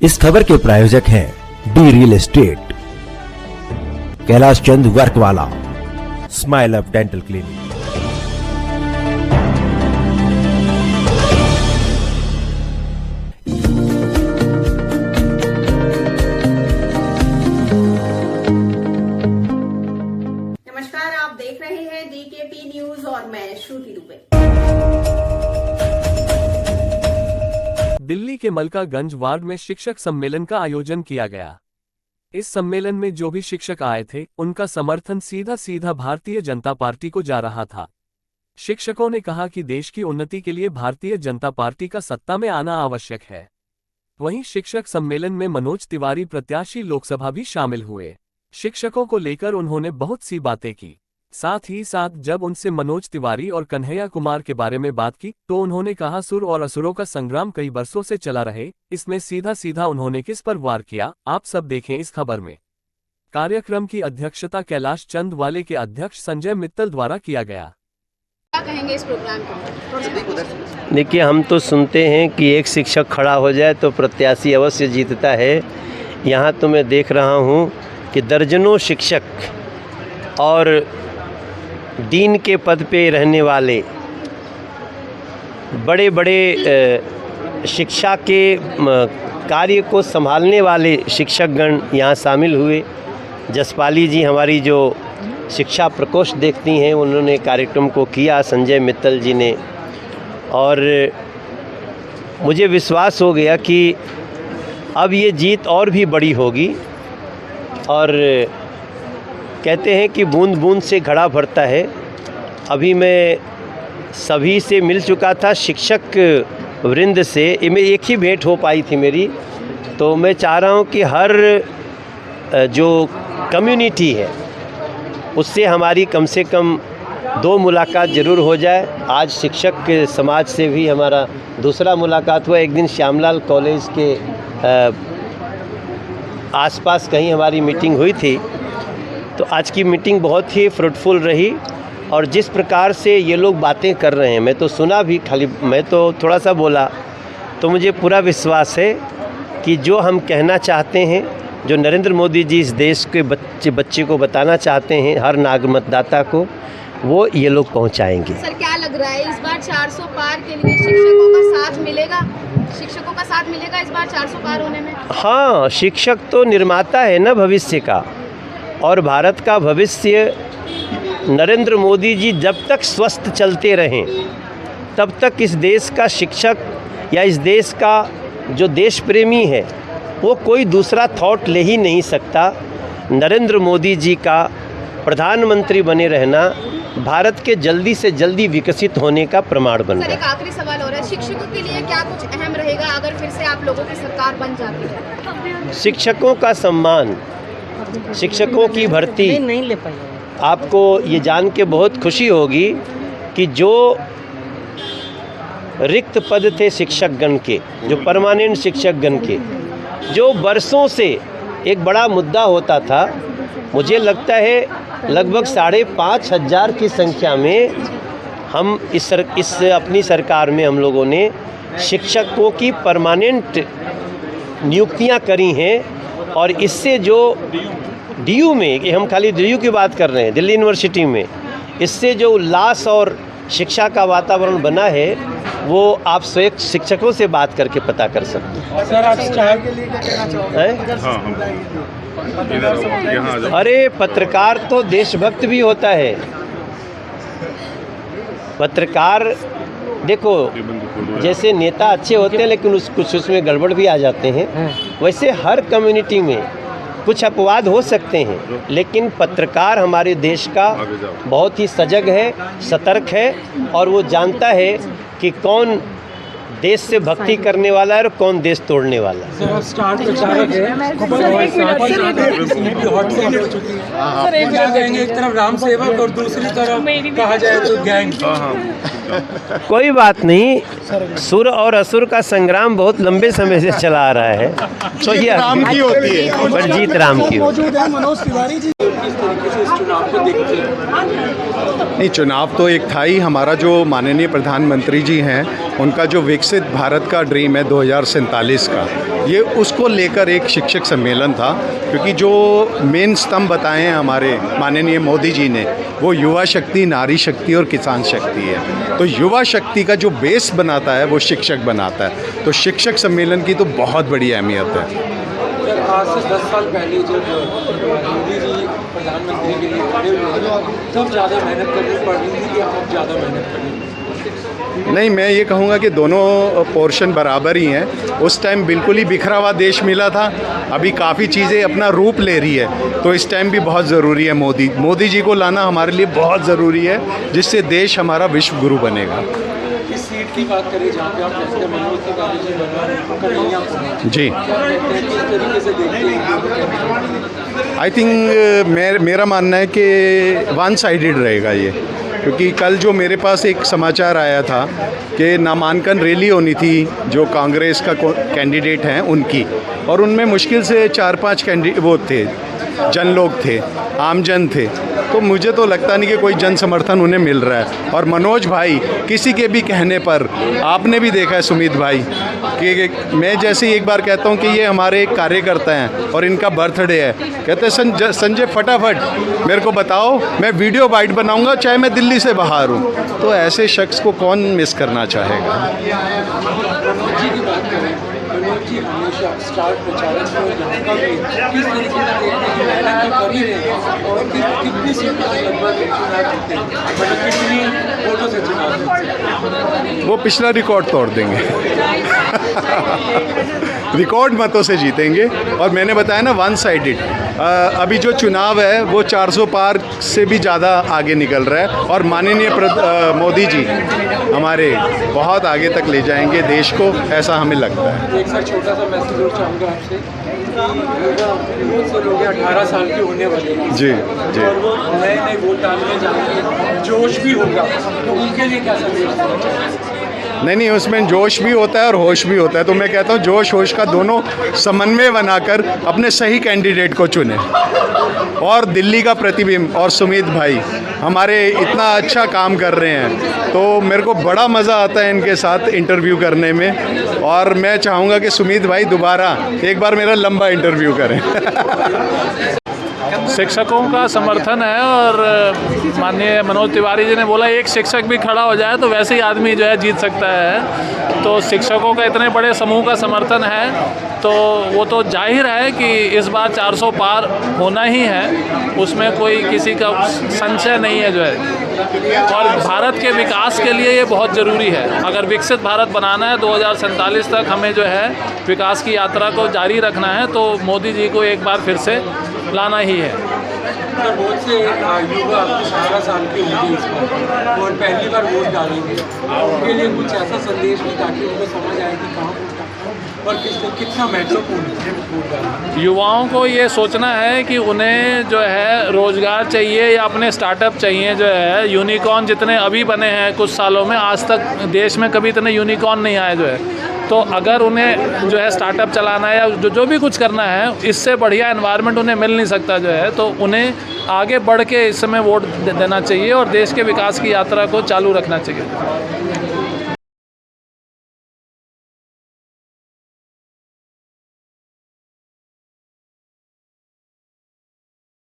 इस खबर के प्रायोजक हैं D real estate, Kailash Chand work वाला, स्माइल अप डेंटल क्लिनिक। नमस्कार, आप देख रहे हैं डीकेपी न्यूज और मैं श्रुति दुबे। दिल्ली के मलकागंज वार्ड में शिक्षक सम्मेलन का आयोजन किया गया। इस सम्मेलन में जो भी शिक्षक आए थे, उनका समर्थन सीधा भारतीय जनता पार्टी को जा रहा था। शिक्षकों ने कहा कि देश की उन्नति के लिए भारतीय जनता पार्टी का सत्ता में आना आवश्यक है। वहीं शिक्षक सम्मेलन में मनोज तिवारी प्रत्याशी लोकसभा भी शामिल हुए। शिक्षकों को लेकर उन्होंने बहुत सी बातें की। साथ ही साथ जब उनसे मनोज तिवारी और कन्हैया कुमार के बारे में बात की तो उन्होंने कहा सुर और असुरों का संग्राम कई वर्षों से चला रहे, इसमें सीधा उन्होंने किस पर वार किया, आप सब देखें इस खबर में। कार्यक्रम की अध्यक्षता कैलाश चंद वाले के अध्यक्ष संजय मित्तल द्वारा किया गया। क्या कहेंगे इस प्रोग्राम को? देखिए, हम तो सुनते हैं कि एक शिक्षक खड़ा हो जाए तो प्रत्याशी अवश्य जीतता है। यहाँ तो मैं देख रहा हूँ कि दर्जनों शिक्षक और डीन के पद पे रहने वाले बड़े बड़े शिक्षा के कार्य को संभालने वाले शिक्षकगण यहाँ शामिल हुए। जसपाली जी हमारी जो शिक्षा प्रकोष्ठ देखती हैं, उन्होंने कार्यक्रम को किया, संजय मित्तल जी ने, और मुझे विश्वास हो गया कि अब ये जीत और भी बड़ी होगी। और कहते हैं कि बूंद बूंद से घड़ा भरता है। अभी मैं सभी से मिल चुका था, शिक्षक वृंद से एक ही भेंट हो पाई थी मेरी। तो मैं चाह रहा हूँ कि हर जो कम्युनिटी है उससे हमारी कम से कम 2 मुलाकात ज़रूर हो जाए। आज शिक्षक के समाज से भी हमारा दूसरा मुलाकात हुआ। एक दिन श्यामलाल कॉलेज के आसपास कहीं हमारी मीटिंग हुई थी। तो आज की मीटिंग बहुत ही फ्रूटफुल रही। और जिस प्रकार से ये लोग बातें कर रहे हैं, मैं तो सुना भी, खाली मैं तो थोड़ा सा बोला, तो मुझे पूरा विश्वास है कि जो हम कहना चाहते हैं, जो नरेंद्र मोदी जी इस देश के बच्चे को बताना चाहते हैं, हर नागरिक मतदाता को, वो ये लोग पहुंचाएंगे। सर, क्या लग रहा है इस बार 400 पार के लिए शिक्षकों का साथ मिलेगा? शिक्षकों का साथ मिलेगा इस बार 400 पार होने में? हाँ, शिक्षक तो निर्माता है ना भविष्य का, और भारत का भविष्य नरेंद्र मोदी जी जब तक स्वस्थ चलते रहें तब तक इस देश का शिक्षक या इस देश का जो देश प्रेमी है वो कोई दूसरा थॉट ले ही नहीं सकता। नरेंद्र मोदी जी का प्रधानमंत्री बने रहना भारत के जल्दी से जल्दी विकसित होने का प्रमाण बन सर, रहा एक आखिरी सवाल हो रहा है, शिक्षकों के लिए क्या कुछ अहम रहेगा अगर फिर से आप लोगों की सरकार बन जाती है? शिक्षकों का सम्मान, शिक्षकों की भर्ती। नहीं ले पाए। आपको ये जान के बहुत खुशी होगी कि जो रिक्त पद थे शिक्षकगण के, जो परमानेंट शिक्षकगण के, जो वर्षों से एक बड़ा मुद्दा होता था, मुझे लगता है लगभग 5,500 की संख्या में हम इस अपनी सरकार में हम लोगों ने शिक्षकों की परमानेंट नियुक्तियां करी हैं। और इससे जो डीयू में, कि हम खाली डीयू की बात कर रहे हैं, दिल्ली यूनिवर्सिटी में, इससे जो उल्लास और शिक्षा का वातावरण बना है वो आप स्वयं शिक्षकों से बात करके पता कर सकते हैं। सर, आप चाय के लिए क्या कहना चाहोगे? अरे, पत्रकार तो देशभक्त भी होता है। पत्रकार देखो, जैसे नेता अच्छे होते हैं लेकिन कुछ उसमें गड़बड़ भी आ जाते हैं, वैसे हर कम्युनिटी में कुछ अपवाद हो सकते हैं, लेकिन पत्रकार हमारे देश का बहुत ही सजग है, सतर्क है, और वो जानता है कि कौन देश से भक्ति करने वाला है और कौन देश तोड़ने वाला है। सर, आप स्टार प्रचारक हैं। सर, एक तरफ राम सेवक और दूसरी तरफ कहा जाए तो गैंग। कोई बात नहीं, सुर और असुर का संग्राम बहुत लंबे समय से चला आ रहा है, तो ये राम की होती है, पर जीत राम की होती है। मौजूद है मनोज तिवारी जी। किस तरीके से इस चुनाव को देखते हैं? नहीं, चुनाव तो एक था ही। हमारा जो माननीय प्रधानमंत्री जी हैं, उनका जो विकसित भारत का ड्रीम है 2047 का, ये उसको लेकर एक शिक्षक सम्मेलन था। क्योंकि जो मेन स्तंभ बताए हैं हमारे माननीय मोदी जी ने, वो युवा शक्ति, नारी शक्ति और किसान शक्ति है। तो युवा शक्ति का जो बेस बनाता है वो शिक्षक बनाता है। तो शिक्षक सम्मेलन की तो बहुत बड़ी अहमियत है। सर, आज से 10 साल पहले जब मोदी जी प्रधानमंत्री के लिए खड़े हुए तब ज़्यादा मेहनत करनी पड़ रही थी कि अब ज़्यादा मेहनत करनी? नहीं, मैं ये कहूँगा कि दोनों पोर्शन बराबर ही हैं। उस टाइम बिल्कुल ही बिखरा हुआ देश मिला था, अभी काफ़ी चीज़ें अपना रूप ले रही है। तो इस टाइम भी बहुत ज़रूरी है मोदी जी को लाना हमारे लिए बहुत ज़रूरी है, जिससे देश हमारा विश्व गुरु बनेगा। इस सीट की बात करें जहाँ पे आप कहते हैं मनोज तिवारी जी बना कन्हैया जी, क्या कहते हैं, किस तरीके से देखते हैं? आई थिंक मेरा मानना है कि वन साइडेड रहेगा ये। क्योंकि कल जो मेरे पास एक समाचार आया था कि नामांकन रैली होनी थी जो कांग्रेस का कैंडिडेट हैं उनकी, और उनमें मुश्किल से 4-5 कैंडिडेट वो थे, जन लोग थे, आमजन थे। तो मुझे तो लगता नहीं कि कोई जन समर्थन उन्हें मिल रहा है। और मनोज भाई किसी के भी कहने पर, आपने भी देखा है सुमित भाई, कि मैं जैसे ही एक बार कहता हूँ कि ये हमारे कार्यकर्ता हैं और इनका बर्थडे है, कहते हैं संजय फटाफट मेरे को बताओ, मैं वीडियो बाइट बनाऊँगा चाहे मैं दिल्ली से बाहर हूँ। तो ऐसे शख्स को कौन मिस करना चाहेगा। मनोज जी की बात करें, मनोज जी हमेशा स्टार प्रचारक और यहाँ का भी किस तरीके से देखते हैं कि मेहनत तो कर ही रहे हैं और कितनी सीटों से लगभग चुनाव जीतते हैं, मतलब कितनी वोटों से चुनाव जीतते हैं? वो पिछला रिकॉर्ड तोड़ देंगे रिकॉर्ड मतों से जीतेंगे। और मैंने बताया ना, वन साइडेड। अभी जो चुनाव है वो 400 पार से भी ज़्यादा आगे निकल रहा है, और माननीय मोदी जी हमारे बहुत आगे तक ले जाएंगे देश को, ऐसा हमें लगता है। एक सर छोटा सा मैसेज और चाहूँगा आपसे, बहुत से लोग 18 साल के होने वाले हैं जी जी, और वो नए नए वोट डालने जाएंगे, जोश भी होगा, तो उनके लिए क्या संदेश देना चाहिए? नहीं, उसमें जोश भी होता है और होश भी होता है। तो मैं कहता हूँ जोश होश का दोनों समन्वय बनाकर अपने सही कैंडिडेट को चुने। और दिल्ली का प्रतिबिंब और सुमित भाई हमारे इतना अच्छा काम कर रहे हैं, तो मेरे को बड़ा मज़ा आता है इनके साथ इंटरव्यू करने में। और मैं चाहूँगा कि सुमित भाई दोबारा एक बार मेरा लंबा इंटरव्यू करें शिक्षकों का समर्थन है, और माननीय मनोज तिवारी जी ने बोला एक शिक्षक भी खड़ा हो जाए तो वैसे ही आदमी जो है जीत सकता है। तो शिक्षकों का इतने बड़े समूह का समर्थन है, तो वो तो जाहिर है कि इस बार 400 पार होना ही है, उसमें कोई किसी का संशय नहीं है जो है। और भारत के विकास के लिए ये बहुत ज़रूरी है। अगर विकसित भारत बनाना है 2047 तक, हमें जो है विकास की यात्रा को जारी रखना है, तो मोदी जी को एक बार फिर से लाना ही है। सर, बहुत से युवा 18 साल के होंगे इस बार और पहली बार वोट डालेंगे, उनके लिए कुछ ऐसा संदेश भी ताकि उनको समझ आए कि कहाँ वोट डालना और कितना महत्वपूर्ण है वोट डालना। युवाओं को ये सोचना है कि उन्हें जो है रोज़गार चाहिए या अपने स्टार्टअप चाहिए। जो है यूनिकॉर्न जितने अभी बने हैं कुछ सालों में, आज तक देश में कभी इतने यूनिकॉर्न नहीं आए जो है। तो अगर उन्हें जो है स्टार्टअप चलाना है या जो भी कुछ करना है, इससे बढ़िया एनवायरनमेंट उन्हें मिल नहीं सकता जो है। तो उन्हें आगे बढ़ के इस समय वोट देना चाहिए और देश के विकास की यात्रा को चालू रखना चाहिए।